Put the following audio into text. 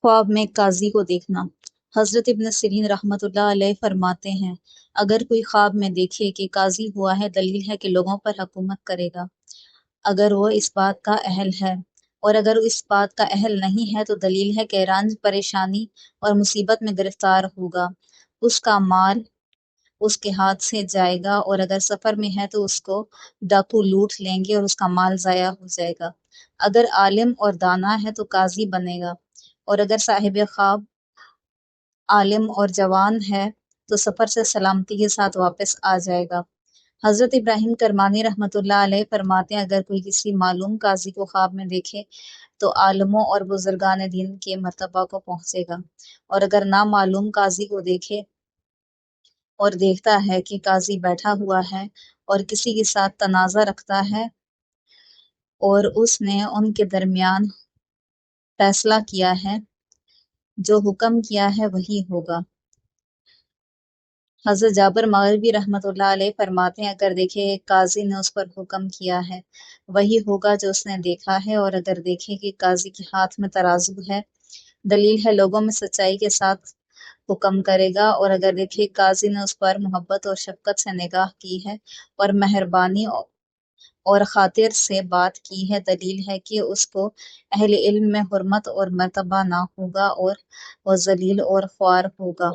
خواب میں قاضی کو دیکھنا۔ حضرت ابن سیرین رحمۃ اللہ علیہ فرماتے ہیں، اگر کوئی خواب میں دیکھے کہ قاضی ہوا ہے، دلیل ہے کہ لوگوں پر حکومت کرے گا، اگر وہ اس بات کا اہل ہے، اور اگر وہ اس بات کا اہل نہیں ہے تو دلیل ہے کہ رنج، پریشانی اور مصیبت میں گرفتار ہوگا، اس کا مال اس کے ہاتھ سے جائے گا، اور اگر سفر میں ہے تو اس کو ڈاکو لوٹ لیں گے اور اس کا مال ضائع ہو جائے گا۔ اگر عالم اور دانا ہے تو قاضی بنے گا، اور اگر صاحب خواب عالم اور جوان ہے تو سفر سے سلامتی کے ساتھ واپس آ جائے گا۔ حضرت ابراہیم کرمانی رحمۃ اللہ علیہ فرماتے ہیں، اگر کوئی کسی معلوم قاضی کو خواب میں دیکھے تو عالموں اور بزرگان دین کے مرتبہ کو پہنچے گا، اور اگر نامعلوم قاضی کو دیکھے اور دیکھتا ہے کہ قاضی بیٹھا ہوا ہے اور کسی کے ساتھ تنازع رکھتا ہے اور اس نے ان کے درمیان فیصلہ کیا ہے، جو حکم کیا ہے وہی ہوگا۔ حضرت جابر مغربی رحمۃ اللہ علیہ فرماتے ہیں، اگر دیکھے ایک قاضی نے اس پر حکم کیا ہے وہی ہوگا جو اس نے دیکھا ہے، اور اگر دیکھے کہ قاضی کے ہاتھ میں ترازو ہے، دلیل ہے لوگوں میں سچائی کے ساتھ حکم کرے گا، اور اگر دیکھے قاضی نے اس پر محبت اور شفقت سے نگاہ کی ہے اور مہربانی اور خاطر سے بات کی ہے، دلیل ہے کہ اس کو اہل علم میں حرمت اور مرتبہ نہ ہوگا اور وہ ذلیل اور خوار ہوگا۔